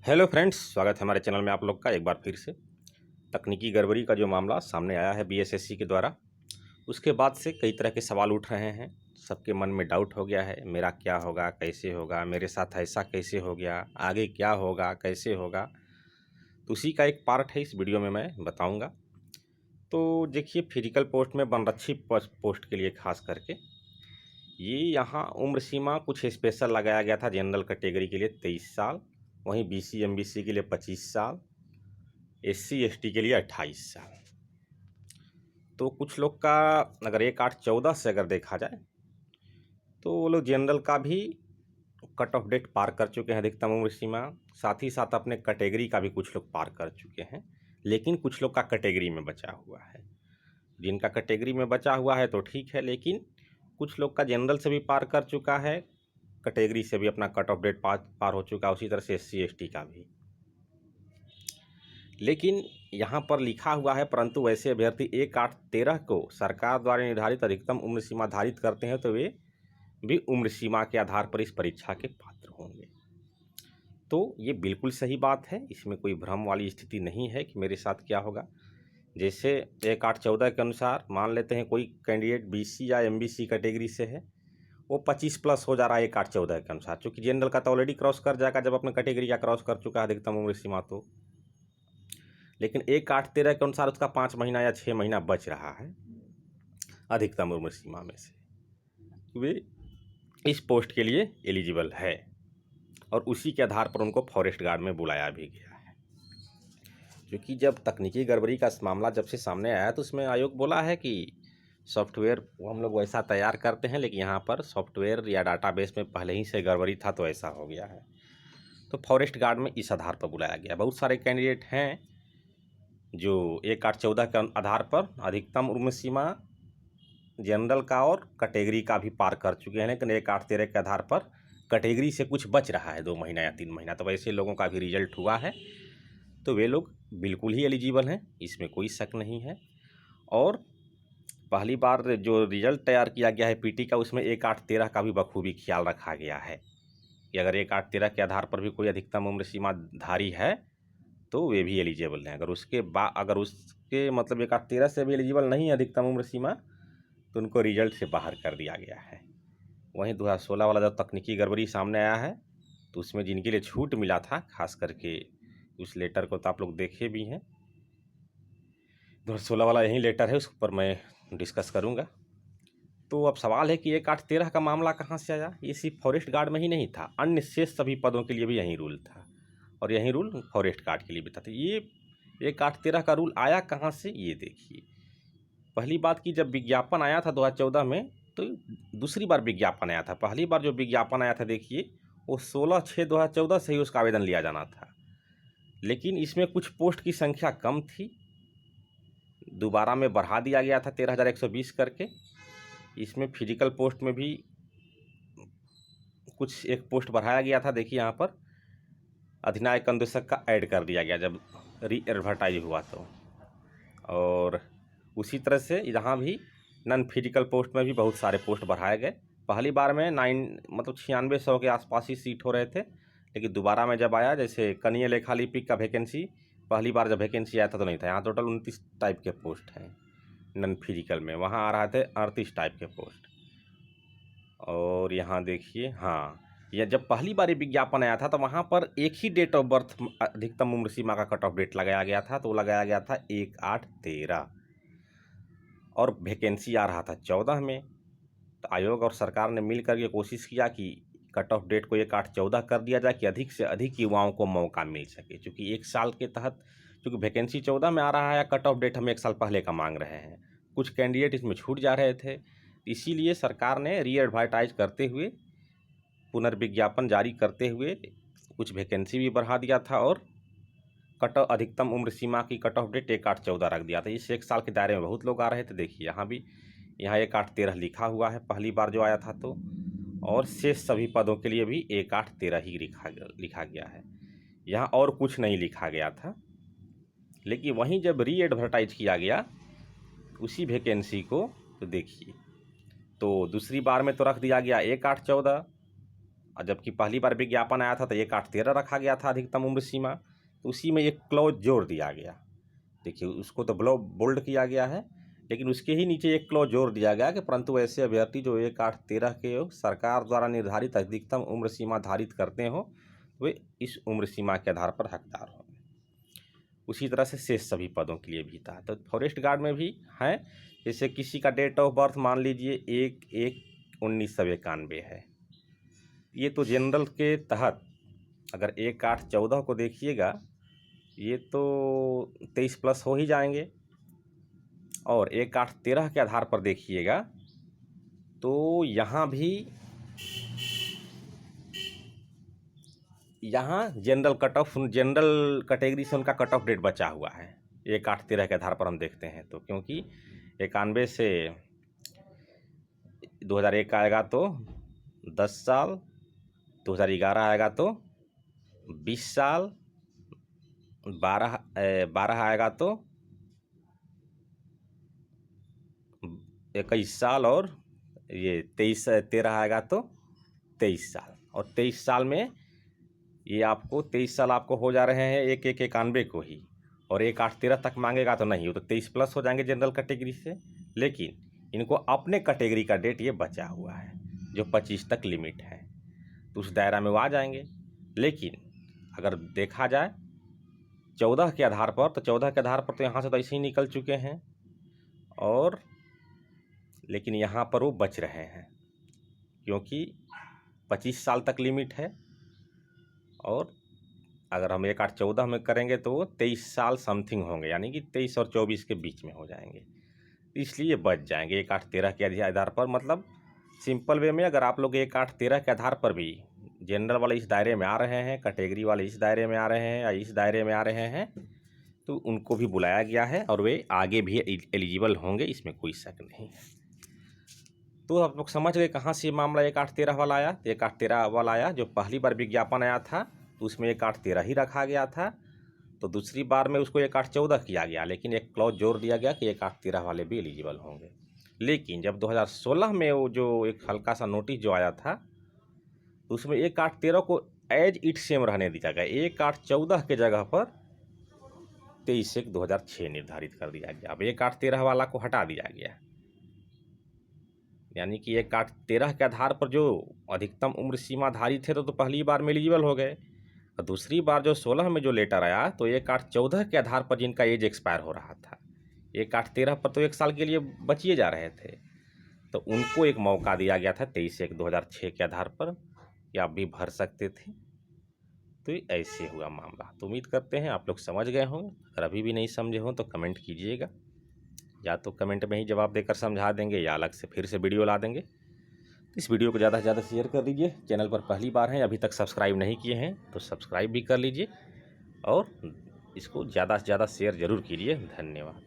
Hello friends, स्वागत है हमारे चैनल में आप लोग का एक बार फिर से। तकनीकी गड़बड़ी का जो मामला सामने आया है बीएसएससी के द्वारा, उसके बाद से कई तरह के सवाल उठ रहे हैं। सबके मन में डाउट हो गया है, मेरा क्या होगा, कैसे होगा, मेरे साथ ऐसा कैसे हो गया, आगे क्या होगा, कैसे होगा। तो उसी का एक पार्ट है इस वीडियो में मैं बताऊँगा। तो देखिए, फिजिकल पोस्ट में वनरक्षी पोस्ट के लिए खास करके ये यहाँ उम्र सीमा कुछ स्पेशल लगाया गया था। जनरल कैटेगरी के लिए 23 साल, वहीं बीसी एमबीसी के लिए 25 साल, एससी एसटी के लिए 28 साल। तो कुछ लोग का अगर 1/8/14 से अगर देखा जाए तो वो लोग जनरल का भी कट ऑफ डेट पार कर चुके हैं, अधिकतम उम्र सीमा। साथ ही साथ अपने कैटेगरी का भी कुछ लोग पार कर चुके हैं, लेकिन कुछ लोग का कैटेगरी में बचा हुआ है। जिनका कैटेगरी में बचा हुआ है तो ठीक है, लेकिन कुछ लोग का जनरल से भी पार कर चुका है, कैटेगरी से भी अपना कट ऑफ डेट पार हो चुका है, उसी तरह से एससी एसटी का भी। लेकिन यहाँ पर लिखा हुआ है, परंतु वैसे अभ्यर्थी 1/8/13 को सरकार द्वारा निर्धारित अधिकतम उम्र सीमा धारित करते हैं तो वे भी उम्र सीमा के आधार पर इस परीक्षा के पात्र होंगे। तो ये बिल्कुल सही बात है, इसमें कोई भ्रम वाली स्थिति नहीं है कि मेरे साथ क्या होगा। जैसे 1/8/14 के अनुसार मान लेते हैं कोई कैंडिडेट बीसी या एमबीसी कैटेगरी से है, वो 25 प्लस हो जा रहा है 1/8/14 के अनुसार, क्योंकि जनरल का तो ऑलरेडी क्रॉस कर जाएगा जब अपने कैटेगरी का क्रॉस कर चुका है अधिकतम उम्र सीमा। तो लेकिन 1/8/13 के अनुसार उसका 5 महीना या 6 महीना बच रहा है अधिकतम उम्र सीमा में से, वे इस पोस्ट के लिए एलिजिबल है और उसी के आधार पर उनको फॉरेस्ट गार्ड में बुलाया भी गया है। क्योंकि जब तकनीकी गड़बड़ी का मामला जब से सामने आया तो उसमें आयोग बोला है कि सॉफ्टवेयर वो हम लोग वैसा तैयार करते हैं, लेकिन यहाँ पर सॉफ्टवेयर या डाटाबेस में पहले ही से गड़बड़ी था तो ऐसा हो गया है। तो फॉरेस्ट गार्ड में इस आधार पर बुलाया गया। बहुत सारे कैंडिडेट हैं जो 1/8/14 के आधार पर अधिकतम उम्र सीमा जनरल का और कैटेगरी का भी पार कर चुके हैं, लेकिन 1/8/13 के आधार पर कैटेगरी से कुछ बच रहा है 2 महीना या 3 महीना। तो वैसे लोगों का भी रिजल्ट हुआ है, तो वे लोग बिल्कुल ही एलिजिबल हैं, इसमें कोई शक नहीं है। और पहली बार जो रिजल्ट तैयार किया गया है पीटी का, उसमें 1/8/13 का भी बखूबी ख्याल रखा गया है कि अगर 1/8/13 के आधार पर भी कोई अधिकतम उम्र सीमा धारी है तो वे भी एलिजिबल हैं। अगर उसके मतलब 1/8/13 से भी एलिजिबल नहीं है अधिकतम उम्र सीमा, तो उनको रिजल्ट से बाहर कर दिया गया है। वहीं 2016 वाला जब तकनीकी गड़बड़ी सामने आया है तो उसमें जिनके लिए छूट मिला था, खास करके उस लेटर को तो आप लोग देखे भी हैं। 2016 वाला यही लेटर है, उस पर मैं डिस्कस करूँगा। तो अब सवाल है कि 1/8/13 का मामला कहाँ से आया। ये सिर्फ फॉरेस्ट गार्ड में ही नहीं था, अन्य शेष सभी पदों के लिए भी यही रूल था, और यही रूल फॉरेस्ट गार्ड के लिए भी था। तो ये 1/8/13 का रूल आया कहाँ से, ये देखिए। पहली बात कि जब विज्ञापन आया था 2014 में, तो दूसरी बार विज्ञापन आया था। पहली बार जो विज्ञापन आया था देखिए, वो 16/6/2014 से ही उसका आवेदन लिया जाना था, लेकिन इसमें कुछ पोस्ट की संख्या कम थी, दोबारा में बढ़ा दिया गया था 13,120 करके। इसमें फिजिकल पोस्ट में भी कुछ एक पोस्ट बढ़ाया गया था। देखिए यहाँ पर अधिनायक अनुदेशक का ऐड कर दिया गया जब री एडवर्टाइज हुआ तो। और उसी तरह से यहाँ भी नॉन फिजिकल पोस्ट में भी बहुत सारे पोस्ट बढ़ाए गए। पहली बार में 9600 के आसपास ही सीट हो रहे थे, लेकिन दोबारा में जब आया, जैसे कनीय लेखा लिपिक का वैकेंसी पहली बार जब वैकेंसी आया था तो नहीं था। यहाँ टोटल 29 टाइप के पोस्ट हैं नॉन फिजिकल में, वहाँ आ रहे थे 38 टाइप के पोस्ट। और यहाँ देखिए, हाँ, यह जब पहली बार ये विज्ञापन आया था तो वहाँ पर एक ही डेट ऑफ बर्थ अधिकतम उम्र सीमा का कट ऑफ डेट लगाया गया था, तो वो लगाया गया था 1/8/13, और वैकेंसी आ रहा था 14 में। तो आयोग और सरकार ने मिल कर ये कोशिश किया कि कट ऑफ डेट को 1/8/14 कर दिया जाए कि अधिक से अधिक युवाओं को मौका मिल सके। क्योंकि 1 साल के तहत, क्योंकि वैकेंसी 14 में आ रहा है, कट ऑफ डेट हम 1 साल पहले का मांग रहे हैं, कुछ कैंडिडेट इसमें छूट जा रहे थे। इसीलिए सरकार ने री एडवर्टाइज करते हुए, पुनर्विज्ञापन जारी करते हुए कुछ वैकेंसी भी बढ़ा दिया था, और अधिकतम उम्र सीमा की कट ऑफ डेट 1/8/14 रख दिया था। इस 1 साल के दायरे में बहुत लोग आ रहे थे। देखिए यहाँ भी, यहाँ 1/8/13 लिखा हुआ है पहली बार जो आया था तो, और शेष सभी पदों के लिए भी 1/8/13 ही लिखा गया है। यहाँ और कुछ नहीं लिखा गया था। लेकिन वहीं जब री एडवर्टाइज किया गया उसी वैकेंसी को, तो देखिए, तो दूसरी बार में तो रख दिया गया 1/8/14, और जबकि पहली बार विज्ञापन आया था तो 1/8/13 रखा गया था अधिकतम उम्र सीमा, तो उसी में एक क्लॉज जोड़ दिया गया। देखिए उसको तो बोल्ड किया गया है, लेकिन उसके ही नीचे एक क्लॉज जोड़ दिया गया कि परंतु ऐसे अभ्यर्थी जो 1/8/13 के सरकार द्वारा निर्धारित अधिकतम उम्र सीमा धारित करते हो वे इस उम्र सीमा के आधार पर हकदार होंगे। उसी तरह से शेष सभी पदों के लिए भी था। तो फॉरेस्ट गार्ड में भी हैं, जैसे किसी का डेट ऑफ बर्थ मान लीजिए 1/1/1991 है, ये तो जनरल के तहत अगर 1/8/14 को देखिएगा ये तो 23+ हो ही जाएंगे, और 1/8/13 के आधार पर देखिएगा तो यहाँ भी general cut off, general category से उनका कट ऑफ डेट बचा हुआ है 1/8/13 के आधार पर हम देखते हैं। तो क्योंकि 91 से 2001 आएगा तो 10 साल, 2011 आएगा तो 20 साल, 12 आएगा तो 21 साल, और ये 13 आएगा तो 23 साल, और 23 साल में ये आपको 23 साल आपको हो जा रहे हैं 1/1/91 को ही, और 1/8/13 तक मांगेगा तो नहीं, वो तो 23+ हो जाएंगे जनरल कैटेगरी से। लेकिन इनको अपने कैटेगरी का डेट ये बचा हुआ है जो 25 तक लिमिट है, तो उस दायरा में वो आ जाएंगे। लेकिन अगर देखा जाए 14 के आधार पर, तो 14 के आधार पर तो यहाँ से तो ऐसे ही निकल चुके हैं, और लेकिन यहाँ पर वो बच रहे हैं क्योंकि 25 साल तक लिमिट है, और अगर हम 1/8/14 में करेंगे तो वो 23 साल समथिंग होंगे, यानी कि 23 और 24 के बीच में हो जाएंगे, इसलिए बच जाएंगे 1/8/13 के आधार पर। मतलब सिंपल वे में अगर आप लोग 1/8/13 के आधार पर भी जनरल वाले इस दायरे में आ रहे हैं, कैटेगरी वाले इस दायरे में आ रहे हैं या इस दायरे में आ रहे हैं, तो उनको भी बुलाया गया है और वे आगे भी एलिजिबल होंगे, इसमें कोई शक नहीं है। तो आप लोग समझ गए कहाँ से मामला 1/8/13 वाला आया। 1/8/13 वाला आया जो पहली बार विज्ञापन आया था तो उसमें 1/8/13 ही रखा गया था, तो दूसरी बार में उसको 1/8/14 किया गया, लेकिन एक क्लॉज जोड़ दिया गया कि 1/8/13 वाले भी एलिजिबल होंगे। लेकिन जब 2016 में वो जो एक हल्का सा नोटिस जो आया था तो उसमें 1/8/13 को एज इट सेम रहने दिया गया, 1/8/14 के जगह पर 23/1/2006 निर्धारित कर दिया गया। अब 1/8/13 वाला को हटा दिया गया, यानी कि 1/8/13 के आधार पर जो अधिकतम उम्र सीमा धारित थे तो पहली बार में एलिजिबल हो गए, और दूसरी बार जो 16 में जो लेटर आया तो 1/8/14 के आधार पर जिनका एज एक्सपायर हो रहा था, 1/8/13 पर तो 1 साल के लिए बचिए जा रहे थे, तो उनको एक मौका दिया गया था 23/1/2006 के आधार पर कि आप भी भर सकते थे। तो ऐसे हुआ मामला। तो उम्मीद करते हैं आप लोग समझ गए हों। अगर अभी भी नहीं समझे हों तो कमेंट कीजिएगा, या तो कमेंट में ही जवाब देकर समझा देंगे या अलग से फिर से वीडियो ला देंगे। इस वीडियो को ज़्यादा से ज़्यादा शेयर कर दीजिए। चैनल पर पहली बार हैं, अभी तक सब्सक्राइब नहीं किए हैं तो सब्सक्राइब भी कर लीजिए, और इसको ज़्यादा से ज़्यादा शेयर ज़रूर कीजिए। धन्यवाद।